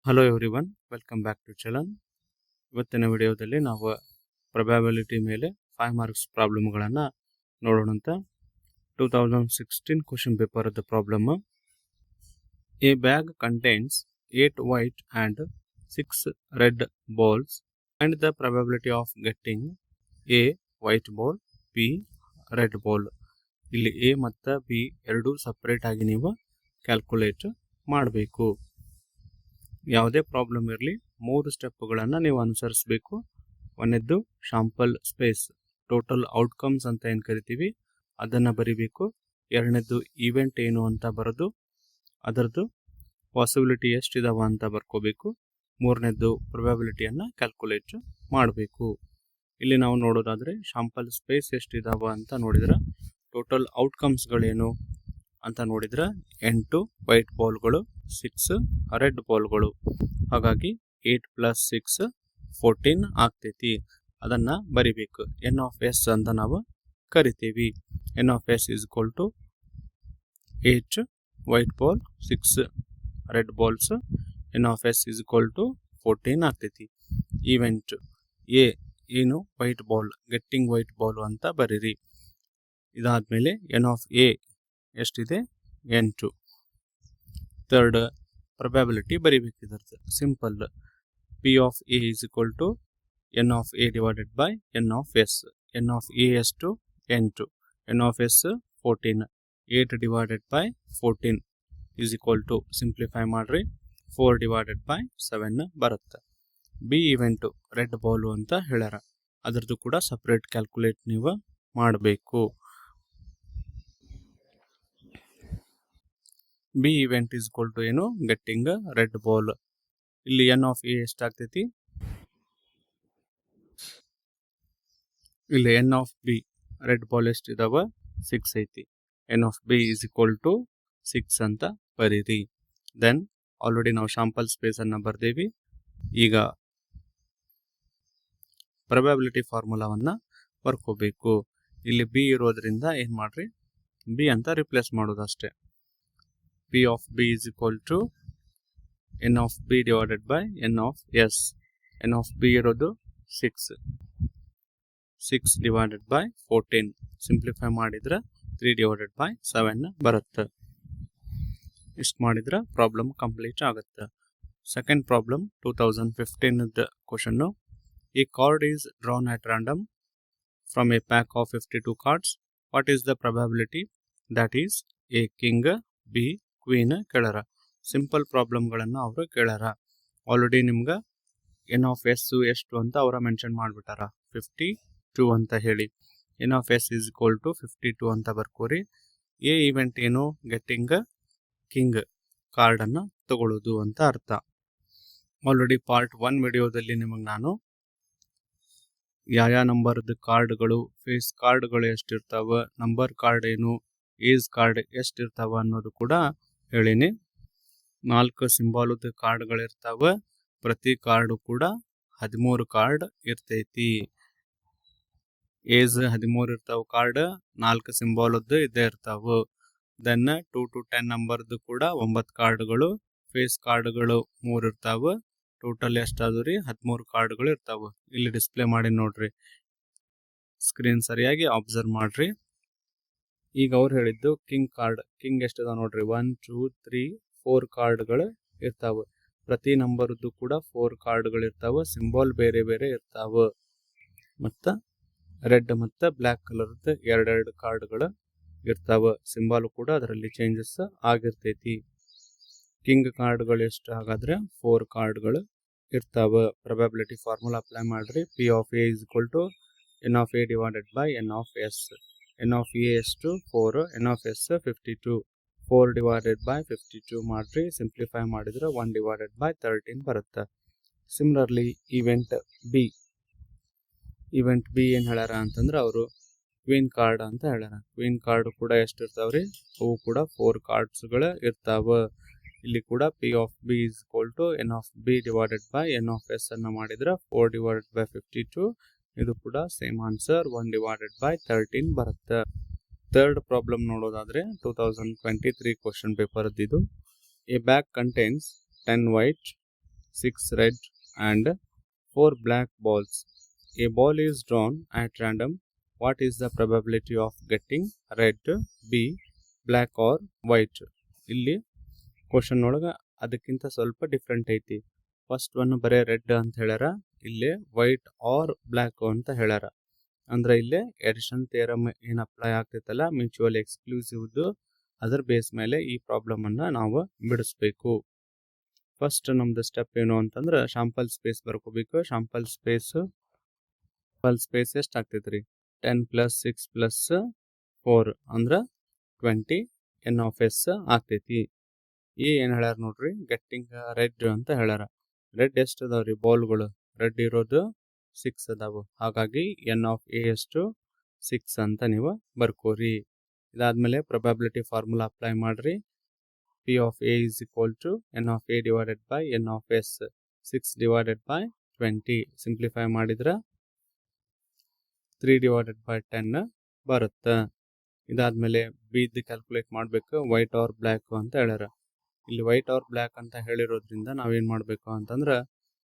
Hello everyone, welcome back to ಚಲನ್. ಇವತ್ತಿನ ವಿಡಿಯೋದಲ್ಲಿ ನಾವು ಪ್ರೊಬ್ಯಾಬಿಲಿಟಿ ಮೇಲೆ 5 ಮಾರ್ಕ್ಸ್ ಪ್ರಾಬ್ಲಮ್ಗಳನ್ನು ನೋಡೋಣಂತ. 2016 question paper problem. A bag contains 8 white and 6 red balls and the probability of getting a white ball, B red ball. ಇಲ್ಲಿ A ಮತ್ತು B ಎರಡೂ ಸಪ್ರೇಟ್ ಆಗಿ ನೀವು ಕ್ಯಾಲ್ಕುಲೇಟ್ ಮಾಡಬೇಕು. ಯಾವುದೇ ಪ್ರಾಬ್ಲಮ್ ಇರಲಿ 3 ಸ್ಟೆಪ್ಗಳನ್ನು ನೀವು ಅನುಸರಿಸಬೇಕು. ಒಂದನೇದ್ದು ಶಾಂಪಲ್ ಸ್ಪೇಸ್, ಟೋಟಲ್ ಔಟ್ಕಮ್ಸ್ ಅಂತ ಏನು ಕರಿತೀವಿ ಅದನ್ನು ಬರಿಬೇಕು. ಎರಡನೇದ್ದು ಈವೆಂಟ್ ಏನು ಅಂತ ಬರೆದು ಅದರದ್ದು ಪಾಸಿಬಿಲಿಟಿ ಎಷ್ಟಿದಾವ ಅಂತ ಬರ್ಕೋಬೇಕು. ಮೂರನೇದ್ದು ಪ್ರೊಬ್ಯಾಬಿಲಿಟಿಯನ್ನು ಕ್ಯಾಲ್ಕುಲೇಟ್ ಮಾಡಬೇಕು. ಇಲ್ಲಿ ನಾವು ನೋಡೋದಾದರೆ ಶಾಂಪಲ್ ಸ್ಪೇಸ್ ಎಷ್ಟಿದಾವ ಅಂತ ನೋಡಿದ್ರೆ, ಟೋಟಲ್ ಔಟ್ಕಮ್ಸ್ಗಳೇನು ಅಂತ ನೋಡಿದ್ರೆ 8 ವೈಟ್ ಬಾಲ್ಗಳು, 6 ರೆಡ್ ಬಾಲ್ಗಳು. ಹಾಗಾಗಿ 8 + 6 14 ಆಗ್ತೈತಿ. ಅದನ್ನು ಬರಿಬೇಕು. ಎನ್ ಆಫ್ ಎಸ್ ಅಂತ ನಾವು ಕರಿತೀವಿ. N of S is equal to 8 white ball, 6 red balls. N of S is equal to 14 ಆಗ್ತೈತಿ. ಈವೆಂಟ್ ಎ ಏನು white ball, getting white ball ಅಂತ ಬರೀರಿ. ಇದಾದಮೇಲೆ ಎನ್ ಆಫ್ ಎ ಎಷ್ಟಿದೆ 8. ಥರ್ಡ್ ಪ್ರೊಬ್ಯಾಬಿಲಿಟಿ ಬರಿಬೇಕಿದ್ರದ್ದು simple. P of A is equal to N of A divided by N of S. N of A ಎಷ್ಟು 8, N of S 14. 8 divided by 14 is equal to, simplify ಮಾಡಿರಿ, 4 divided by 7 ಬರುತ್ತೆ. B event red Balu ಅಂತ ಹೇಳ್ಯಾರ, ಅದರದ್ದು ಕೂಡ separate calculate ನೀವು ಮಾಡಬೇಕು. B event is equal to ಏನು ಗೆಟ್ಟಿಂಗ್ ರೆಡ್ ಬಾಲ್. ಇಲ್ಲಿ ಎನ್ ಆಫ್ ಎ ಎಷ್ಟಾಗ್ತೈತಿ, ಇಲ್ಲಿ N of B red ball ಎಷ್ಟಿದಾವ 6 ಐತಿ. N of B is equal to 6 ಅಂತ ಬರೀರಿ. ದೆನ್ ಆಲ್ರೆಡಿ ನಾವು ಶಾಂಪಲ್ ಸ್ಪೇಸ್ ಅನ್ನು ಬರ್ದೇವಿ. ಈಗ ಪ್ರೊಬ್ಯಾಬಿಲಿಟಿ ಫಾರ್ಮುಲಾವನ್ನು ಬರ್ಕೋಬೇಕು. ಇಲ್ಲಿ ಬಿ ಇರೋದ್ರಿಂದ ಏನು ಮಾಡ್ರಿ, ಬಿ ಅಂತ ರಿಪ್ಲೇಸ್ ಮಾಡೋದಷ್ಟೇ. P of B is equal to N of B divided by N of S. N of B ಇರೋದು 6, 6 ಡಿವೈಡೆಡ್ ಬೈ 14. ಸಿಂಪ್ಲಿಫೈ ಮಾಡಿದ್ರೆ 3 ಡಿವೈಡೆಡ್ ಬೈ 7 ಬರುತ್ತೆ. ಇಷ್ಟು ಮಾಡಿದ್ರೆ ಪ್ರಾಬ್ಲಮ್ ಕಂಪ್ಲೀಟ್ ಆಗುತ್ತೆ. Second problem 2015 question. A card is drawn at random from a pack of 52 cards. What is the probability that is a king, B queen ಕೇಳಾರ. Simple ಪ್ರಾಬ್ಲಮ್ಗಳನ್ನು ಅವರು ಕೇಳಾರ. Already ನಿಮ್ಗೆ ಎನ್ ಆಫ್ ಎಸ್ ಎಷ್ಟು ಅಂತ ಅವರ mention ಮಾಡಿಬಿಟ್ಟಾರ, 52 ಅಂತ ಹೇಳಿ. N of S is equal to 52 ಅಂತ ಬರ್ಕೋರಿ. ಎ ಇವೆಂಟ್ ಏನು ಗೆಟ್ಟಿಂಗ್ ಕಿಂಗ್ ಕಾರ್ಡನ್ನು ತಗೊಳ್ಳೋದು ಅಂತ ಅರ್ಥ. ಆಲ್ರೆಡಿ ಪಾರ್ಟ್ 1 ವಿಡಿಯೋದಲ್ಲಿ ನಿಮಗೆ ನಾನು ಯಾವ ನಂಬರ್ದು ಕಾರ್ಡ್ಗಳು, ಫೇಸ್ ಕಾರ್ಡ್ಗಳು ಎಷ್ಟಿರ್ತಾವ, ನಂಬರ್ ಕಾರ್ಡ್ ಏನು, ಏಜ್ ಕಾರ್ಡ್ ಎಷ್ಟಿರ್ತಾವ ಅನ್ನೋದು ಕೂಡ ಹೇಳೀನಿ. 4 ಸಿಂಬಾಲದ ಕಾರ್ಡ್ಗಳಿರ್ತಾವ. ಪ್ರತಿ ಕಾರ್ಡು ಕೂಡ 13 ಕಾರ್ಡ್ ಇರ್ತೈತಿ. ಏಜ್ 13 ಇರ್ತಾವ ಕಾರ್ಡ್, 4 ಸಿಂಬಾಲದ್ದು ಇದೇ ಇರ್ತಾವ. ದೆನ್ 2 to 10 ನಂಬರ್ದು ಕೂಡ 9 ಕಾರ್ಡ್ಗಳು, ಫೇಸ್ ಕಾರ್ಡ್ಗಳು 3 ಇರ್ತಾವ. ಟೋಟಲ್ ಎಷ್ಟಾದ್ರು ರೀ 13 ಕಾರ್ಡ್ಗಳು ಇರ್ತಾವ. ಇಲ್ಲಿ ಡಿಸ್ಪ್ಲೇ ಮಾಡಿ ನೋಡ್ರಿ, ಸ್ಕ್ರೀನ್ ಸರಿಯಾಗಿ ಅಬ್ಸರ್ವ್ ಮಾಡ್ರಿ. ಈಗ ಅವ್ರು ಹೇಳಿದ್ದು ಕಿಂಗ್ ಕಾರ್ಡ್. ಕಿಂಗ್ ಎಷ್ಟಿದಾವ ನೋಡ್ರಿ, 1 2 3 4 ಕಾರ್ಡ್ಗಳು ಇರ್ತಾವ. ಪ್ರತಿ ನಂಬರ್ದು ಕೂಡ 4 ಕಾರ್ಡ್ಗಳು ಇರ್ತಾವ. ಸಿಂಬಾಲ್ ಬೇರೆ ಬೇರೆ ಇರ್ತಾವ. ಮತ್ತು ರೆಡ್ ಮತ್ತು ಬ್ಲ್ಯಾಕ್ ಕಲರ್ದು 2 ಕಾರ್ಡ್ಗಳು ಇರ್ತಾವ. ಸಿಂಬಾಲು ಕೂಡ ಅದರಲ್ಲಿ ಚೇಂಜಸ್ ಆಗಿರ್ತೈತಿ. ಕಿಂಗ್ ಕಾರ್ಡ್ಗಳು ಎಷ್ಟು ಹಾಗಾದ್ರೆ 4 ಕಾರ್ಡ್ಗಳು ಇರ್ತಾವ. ಪ್ರೊಬ್ಯಾಬಿಲಿಟಿ ಫಾರ್ಮುಲಾ ಅಪ್ಲೈ ಮಾಡ್ರಿ. P of A is equal to N of A divided by N of S. N of A ಎಷ್ಟು 4, N of S 52. 4 divided by 52 ಮಾಡ್ರಿ. ಸಿಂಪ್ಲಿಫೈ ಮಾಡಿದ್ರೆ 1 ಡಿವೈಡೆಡ್ ಬೈ 13 ಬರುತ್ತೆ. Similarly event B. Event B ಏನು ಹೇಳ್ಯಾರ ಅಂತಂದ್ರೆ ಅವರು queen card ಅಂತ ಹೇಳ್ಯಾರ. ಕ್ವೀನ್ ಕಾರ್ಡ್ ಕೂಡ ಎಷ್ಟು ಇರ್ತಾವ್ರಿ, ಅವು ಕೂಡ 4 ಕಾರ್ಡ್ಸ್ಗಳು ಇರ್ತಾವ. ಇಲ್ಲಿ ಕೂಡ P of B is equal to N of B divided by N of S ಅನ್ನು ಮಾಡಿದ್ರೆ 4 ಡಿವೈಡೆಡ್ ಬೈ 52. ಇದು ಕೂಡ ಸೇಮ್ ಆನ್ಸರ್, 1 ಡಿವೈಡೆಡ್ ಬೈ 13 ಬರುತ್ತೆ. ಥರ್ಡ್ ಪ್ರಾಬ್ಲಮ್ ನೋಡೋದಾದ್ರೆ 2023 ಕ್ವಶನ್ ಪೇಪರ್ ಇದು. A bag contains 10 white 6 red and 4 black balls. A ball is drawn at random. What is the probability of getting red, B, black or white? ಇಲ್ಲಿ question ಒಳಗೆ ಅದಕ್ಕಿಂತ ಸ್ವಲ್ಪ different ಐತಿ. First one ಬರೇ red ಅಂತ ಹೇಳ್ಯಾರ, ಇಲ್ಲಿ ವೈಟ್ ಆರ್ ಬ್ಲ್ಯಾಕ್ ಅಂತ ಹೇಳ್ಯಾರ. ಅಂದ್ರೆ ಇಲ್ಲಿ ಎಡಿಷನ್ ಥಿಯರಮ್ ಏನು ಅಪ್ಲೈ ಆಗ್ತೈತಲ್ಲ, ಮ್ಯೂಚುವಲ್ ಎಕ್ಸ್ಕ್ಲೂಸಿವ್ದು, ಅದರ ಬೇಸ್ ಮೇಲೆ ಈ ಪ್ರಾಬ್ಲಮ್ ಅನ್ನ ನಾವು ಬಿಡಿಸ್ಬೇಕು. ಫಸ್ಟ್ ನಮ್ದು ಸ್ಟೆಪ್ ಏನು ಅಂತಂದ್ರೆ ಶಾಂಪಲ್ ಸ್ಪೇಸ್ ಬರ್ಕೋಬೇಕು. ಶಾಂಪಲ್ ಸ್ಪೇಸ್ ಎಷ್ಟು ಆಗ್ತೈತ್ರಿ? 10 + 6 + 4 ಅಂದ್ರೆ 20 n of s ಆಗ್ತೈತಿ. ಏನ್ ಹೇಳ್ಯಾರ ನೋಡ್ರಿ, ಗೆಟ್ಟಿಂಗ್ ರೆಡ್ ಅಂತ ಹೇಳ್ಯಾರ. ರೆಡ್ ಎಷ್ಟು ಅದಾವ್ರಿ ಬಾಲ್ಗಳು? ರೆಡ್ ಇರೋದು 6 ಅದಾವು. ಹಾಗಾಗಿ n of a ಎಷ್ಟು 6 ಅಂತ ನೀವು ಬರ್ಕೋರಿ. ಇದಾದ್ಮೇಲೆ ಪ್ರೊಬಬಿಲಿಟಿ ಫಾರ್ಮುಲಾ ಅಪ್ಲೈ ಮಾಡ್ರಿ. P of a is equal to n of a divided by n of s. 6 divided by 20. Simplify ಮಾಡಿದ್ರೆ 3 divided by 10 ಬರುತ್ತೆ. ಇದಾದ್ಮೇಲೆ ಬಿದ್ದು ಕ್ಯಾಲ್ಕುಲೇಟ್ ಮಾಡಬೇಕು. ವೈಟ್ ಆರ್ ಬ್ಲ್ಯಾಕ್ ಅಂತ ಹೇಳ್ಯಾರ. ಇಲ್ಲಿ ವೈಟ್ ಆರ್ ಬ್ಲ್ಯಾಕ್ ಅಂತ ಹೇಳಿರೋದ್ರಿಂದ ನಾವೇನು ಮಾಡಬೇಕು ಅಂತಂದ್ರೆ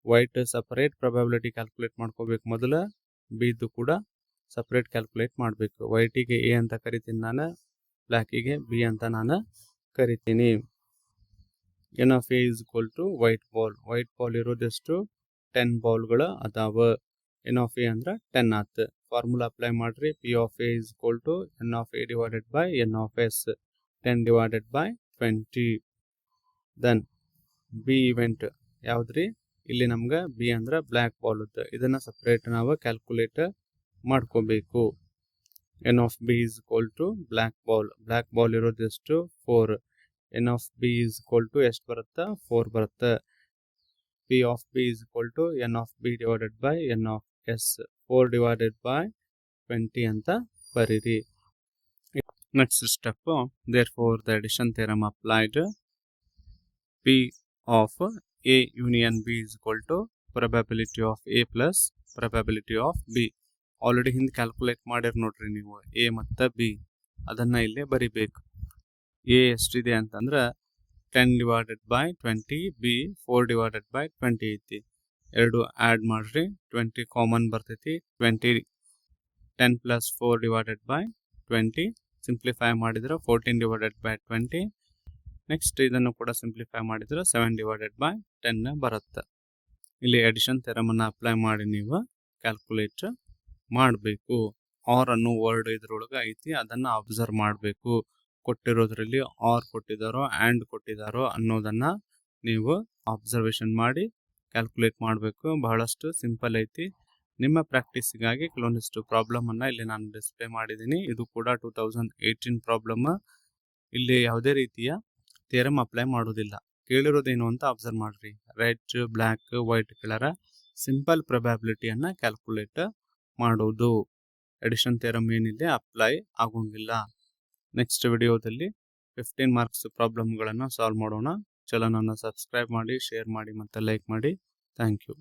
ವೈಟ್ ಸಪರೇಟ್ ಪ್ರೊಬಬಿಲಿಟಿ ಕ್ಯಾಲ್ಕುಲೇಟ್ ಮಾಡ್ಕೋಬೇಕು ಮೊದಲ, ಬಿದ್ದು ಕೂಡ ಸಪರೇಟ್ ಕ್ಯಾಲ್ಕುಲೇಟ್ ಮಾಡಬೇಕು. ವೈಟಿಗೆ ಎ ಅಂತ ಕರಿತೀನಿ ನಾನು, ಬ್ಲ್ಯಾಕಿಗೆ ಬಿ ಅಂತ ನಾನು ಕರಿತೀನಿ. n of a is equal to white ball. White ball ಇರೋದೆಷ್ಟು? 10 ಬಾಲ್ಗಳು ಅದಾವ. n of a ಅಂದ್ರೆ 10 ಆತು. ಫಾರ್ಮುಲಾ ಅಪ್ಲೈ ಮಾಡ್ರಿ. P of a is equal to n of a divided by n of s. 10 divided by 20. Then B event ಯಾವ್ದ್ರಿ? ಇಲ್ಲಿ ನಮ್ಗೆ B ಅಂದ್ರೆ ಬ್ಲ್ಯಾಕ್ ಬಾಲ್ ಇತ್ತು. ಇದನ್ನ ಸಪ್ರೇಟ್ ನಾವು ಕ್ಯಾಲ್ಕುಲೇಟ್ ಮಾಡ್ಕೋಬೇಕು. n of b is equal to black ball. Black ball ಇರೋದೆಷ್ಟು? 4. n of b is equal to ಎಷ್ಟು ಬರುತ್ತೆ? 4 ಬರುತ್ತೆ. P of b is equal to n of b divided by n of s. 4 divided by 20 ಅಂತ ಬರೀರಿ. Next step, therefore the addition theorem applied. P of a union b is equal to probability of a plus probability of b. Already ಹಿಂದೆ calculate ಮಾಡಿರ್ ನೋಡ್ರಿ ನೀವು, A ಮತ್ತು B. ಅದನ್ನ ಇಲ್ಲೇ ಬರಿಬೇಕು. ಎ ಎಷ್ಟಿದೆ ಅಂತಂದ್ರೆ 10 divided by 20, B 4 divided by 20 ಐತಿ. ಎರಡು ಆ್ಯಡ್ ಮಾಡ್ರಿ, 20 ಕಾಮನ್ ಬರ್ತೈತಿ. 10 + 4 divided by 20. ಸಿಂಪ್ಲಿಫೈ ಮಾಡಿದ್ರೆ 14 divided by 20. ನೆಕ್ಸ್ಟ್ ಇದನ್ನು ಕೂಡ ಸಿಂಪ್ಲಿಫೈ ಮಾಡಿದ್ರೆ 7 divided by 10 ಬರುತ್ತೆ. ಇಲ್ಲಿ ಎಡಿಷನ್ ಥಿಯರಮನ್ನು ಅಪ್ಲೈ ಮಾಡಿ ನೀವು ಕ್ಯಾಲ್ಕುಲೇಟ್ ಮಾಡಬೇಕು. ಆರ್ ಅನ್ನೋ ವರ್ಡ್ ಇದ್ರೊಳಗೆ ಐತಿ, ಅದನ್ನು ಅಬ್ಸರ್ವ್ ಮಾಡಬೇಕು. ಕೊಟ್ಟಿರೋದ್ರಲ್ಲಿ ಆರ್ ಕೊಟ್ಟಿದ್ದಾರೋ ಆ್ಯಂಡ್ ಕೊಟ್ಟಿದ್ದಾರೋ ಅನ್ನೋದನ್ನ ನೀವು ಅಬ್ಸರ್ವೇಷನ್ ಮಾಡಿ ಕ್ಯಾಲ್ಕುಲೇಟ್ ಮಾಡಬೇಕು. ಬಹಳಷ್ಟು ಸಿಂಪಲ್ ಐತಿ. ನಿಮ್ಮ ಪ್ರಾಕ್ಟೀಸಿಗಾಗಿ ಕೆಲವೊಂದಿಷ್ಟು ಪ್ರಾಬ್ಲಮನ್ನು ಇಲ್ಲಿ ನಾನು ಡಿಸ್ಪ್ಲೇ ಮಾಡಿದ್ದೀನಿ. ಇದು ಕೂಡ 2018 ಪ್ರಾಬ್ಲಮ್. ಇಲ್ಲಿ ಯಾವುದೇ ರೀತಿಯ ಥಿಯರಮ್ ಅಪ್ಲೈ ಮಾಡೋದಿಲ್ಲ. ಕೇಳಿರೋದೇನು ಅಂತ ಅಬ್ಸರ್ವ್ ಮಾಡ್ರಿ. ರೆಡ್, ಬ್ಲ್ಯಾಕ್, ವೈಟ್ ಕೇಳಾರ. ಸಿಂಪಲ್ ಪ್ರೊಬ್ಯಾಬಿಲಿಟಿಯನ್ನು ಕ್ಯಾಲ್ಕುಲೇಟ್ ಮಾಡೋದು. ಎಡಿಷನ್ ಥಿಯರಮ್ ಏನಿದೆ ಅಪ್ಲೈ ಆಗೋಂಗಿಲ್ಲ. ನೆಕ್ಸ್ಟ್ ವಿಡಿಯೋದಲ್ಲಿ 15 ಮಾರ್ಕ್ಸ್ ಪ್ರಾಬ್ಲಮ್ಗಳನ್ನು ಸಾಲ್ವ್ ಮಾಡೋಣ. ಚಾನಲನ್ನು ಸಬ್ಸ್ಕ್ರೈಬ್ ಮಾಡಿ, ಶೇರ್ ಮಾಡಿ ಮತ್ತು ಲೈಕ್ ಮಾಡಿ. Thank you.